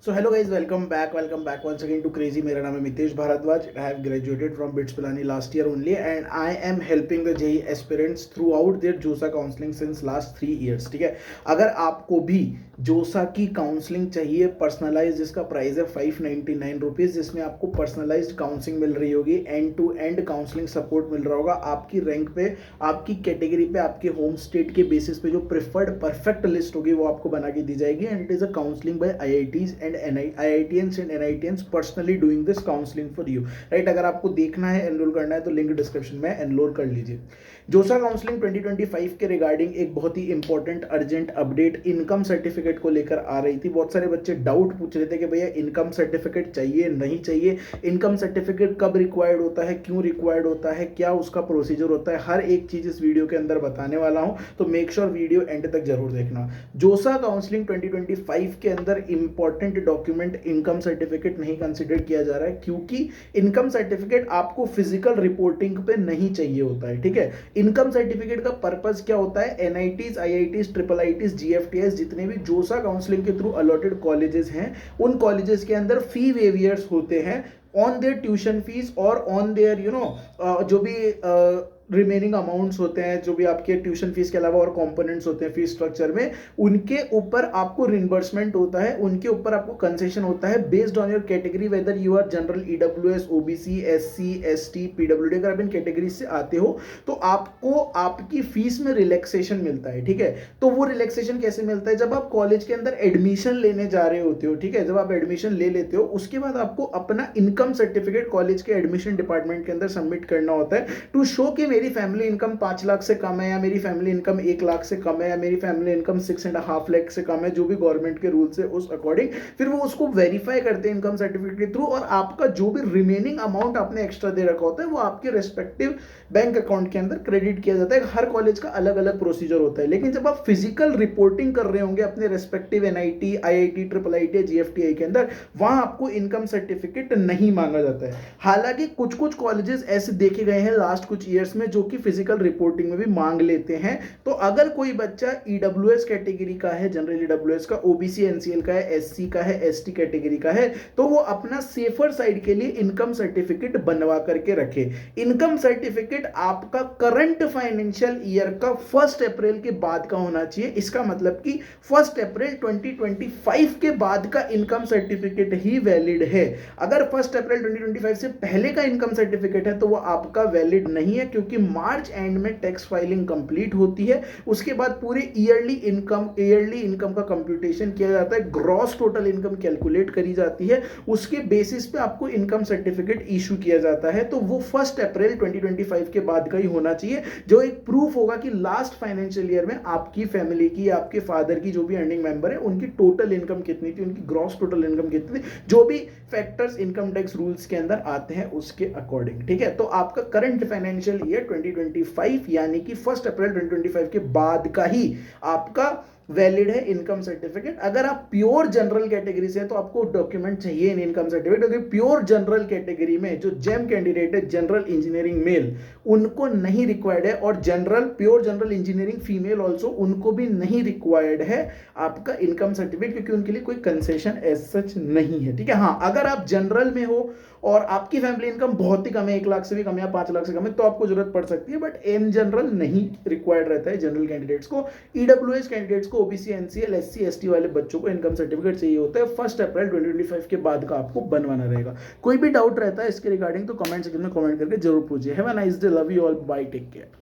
So hello guys, welcome back once again to crazy. मेरा नाम है Mitesh Bhardwaj. I have graduated from BITS Pilani last year only and I am helping the JEE aspirants throughout their JoSAA counselling since last 3 years. ठीक है, अगर आपको भी जोसा की काउंसलिंग चाहिए पर्सनलाइज, जिसका प्राइस है 599 रुपीज़, जिसमें आपको पर्सनलाइज काउंसलिंग मिल रही होगी, end to end counselling support मिल रहा होगा आपकी रैंक पे, आपकी कैटेगरी पे, आपके होम स्टेट के बेसिस पे जो प्रिफर्ड परफेक्ट लिस्ट होगी वो आपको बना के दी जाएगी। And it is a counselling by IITs and IITians and NITians personally doing this counselling for you. Right, अगर आपको देखना है, एनरोल करना है तो लिंक डिस्क्रिप्शन में एनरोल कर लीजिए। जोसा काउंसलिंग 2025 के रिगार्डिंग एक बहुत ही important urgent update income certificate को लेकर आ रही थी। बहुत सारे बच्चे डाउट पूछ रहे थे कि भैया इनकम सर्टिफिकेट चाहिए नहीं चाहिए, इनकम सर्टिफिकेट कब रिक्वायर्ड होता है, क्यों रिक्वायर्ड होता है, क्या उसका प्रोसीजर होता है, हर एक चीज इस वीडियो के अंदर बताने वाला हूं, तो मेक श्योर वीडियो एंड तक जरूर देखना। जोसा काउंसलिंग 2025 के अंदर इंपॉर्टेंट डॉक्यूमेंट इनकम सर्टिफिकेट नहीं कंसिडर किया जा रहा है, क्योंकि इनकम सर्टिफिकेट आपको फिजिकल रिपोर्टिंग पे नहीं चाहिए होता है। ठीक है, इनकम सर्टिफिकेट का पर्पस क्या होता है? NITs, IITs, IIITs, GFTS, जितने भी जोसा काउंसलिंग के थ्रू अलॉटेड कॉलेजेस हैं, उन कॉलेजेस के अंदर फी वेवियर्स होते हैं ऑन देयर ट्यूशन फीस और ऑन देयर जो भी रिमेनिंग अमाउंट्स होते हैं, जो भी आपके ट्यूशन फीस के अलावा और कंपोनेंट्स होते हैं फीस स्ट्रक्चर में, उनके ऊपर आपको रिइंबर्समेंट होता है, उनके ऊपर आपको कंसेशन होता है based on your category, whether you are general, EWS, OBC, SC, ST, PWD। अगर आप इन कैटेगरी से आते हो तो आपको आपकी फीस में रिलैक्सेशन मिलता है। ठीक है, तो वो रिलैक्सेशन कैसे मिलता है? जब आप कॉलेज के अंदर एडमिशन लेने जा रहे होते हो, ठीक है, जब आप एडमिशन ले लेते हो उसके बाद आपको अपना इनकम सर्टिफिकेट कॉलेज के एडमिशन डिपार्टमेंट के अंदर सबमिट करना होता है टू शो कि मेरी फैमिली इनकम 5 लाख से कम है, या मेरी फैमिली इनकम 1 लाख से कम है, या मेरी फैमिली इनकम 6.5 लाख से कम है, जो भी गवर्नमेंट के रूल्स है उस अकॉर्डिंग। फिर वो उसको वेरीफाई करते हैं इनकम सर्टिफिकेट के थ्रू, और आपका जो भी रिमेनिंग अमाउंट आपने एक्स्ट्रा दे रखा होता है वो आपके रेस्पेक्टिव बैंक अकाउंट के अंदर क्रेडिट किया जाता है। हर कॉलेज का अलग अलग प्रोसीजर होता है, लेकिन जब आप फिजिकल रिपोर्टिंग कर रहे होंगे अपने respective NIT, IIT, IIIT, GFTI के अंदर, वहां आपको इनकम सर्टिफिकेट नहीं मांगा जाता है। हालांकि कुछ कुछ कॉलेजेस ऐसे देखे गए हैं लास्ट कुछ ईयर्स में जो कि फिजिकल रिपोर्टिंग में भी मांग लेते हैं। तो अगर कोई बच्चा EWS कैटेगरी का है, जनरल EWS का, OBC NCL का है, SC का है, ST कैटेगरी का है, तो वो अपना सेफर साइड के लिए इनकम सर्टिफिकेट बनवा करके रखे। इनकम सर्टिफिकेट आपका करंट फाइनेंशियल ईयर का 1 अप्रैल के बाद का होना चाहिए। इसका मतलब कि 1 अप्रैल 2025 के बाद का इनकम सर्टिफिकेट ही वैलिड है। अगर 1 अप्रैल 2025 से पहले का इनकम सर्टिफिकेट है तो वो आपका वैलिड नहीं है, क्योंकि मार्च एंड में टैक्स फाइलिंग कंप्लीट होती है। उसके बाद पूरे ईयरली इनकम का कंप्यूटेशन किया जाता है, ग्रॉस टोटल इनकम कैलकुलेट करी जाती है, उसके बेसिस पे आपको इनकम सर्टिफिकेट इशू किया जाता है। तो वो 1 अप्रैल 2025 के बाद का ही होना चाहिए, जो एक प्रूफ होगा कि लास्ट फाइनेंशियल ईयर में आपकी फैमिली की, आपके फादर की जो भी अर्निंग मेंबर है उनकी टोटल इनकम कितनी थी, उनकी ग्रॉस टोटल इनकम कितनी थी, जो भी फैक्टर्स इनकम टैक्स रूल्स के अंदर आते हैं उसके अकॉर्डिंग। ठीक है, तो आपका करंट फाइनेंशियल ईयर 2025 यानी कि 1 अप्रैल 2025 के बाद का ही आपका वैलिड है इनकम सर्टिफिकेट। अगर आप प्योर जनरल कैटेगरी से हैं तो आपको डॉक्यूमेंट चाहिए इन इनकम सर्टिफिकेट, क्योंकि प्योर जनरल कैटेगरी में जो जेम कैंडिडेट है, जनरल इंजीनियरिंग मेल, उनको नहीं रिक्वायर्ड है, और pure general engineering female also, उनको भी नहीं रिक्वायर्ड है आपका इनकम सर्टिफिकेट, क्योंकि उनके लिए कोई कंसेशन एज सच नहीं है। ठीक है, हाँ, अगर आप जनरल में हो और आपकी फैमिली इनकम बहुत ही कम है, 1 लाख से भी कम है या 5 लाख से कम है, तो आपको जरूरत पड़ सकती है, बट इन जनरल नहीं रिक्वायर्ड रहता है जनरल कैंडिडेट्स को। EWS कैंडिडेट्स को, OBC NCL SC ST वाले बच्चों को इनकम सर्टिफिकेट चाहिए होता है। 1 अप्रैल 2025 के बाद का आपको बनवाना रहेगा। कोई भी डाउट रहता है इसके रिगार्डिंग तो कमेंट सेक्शन में कमेंट करके जरूर पूछिए। Have a nice day, love you all, bye, take care.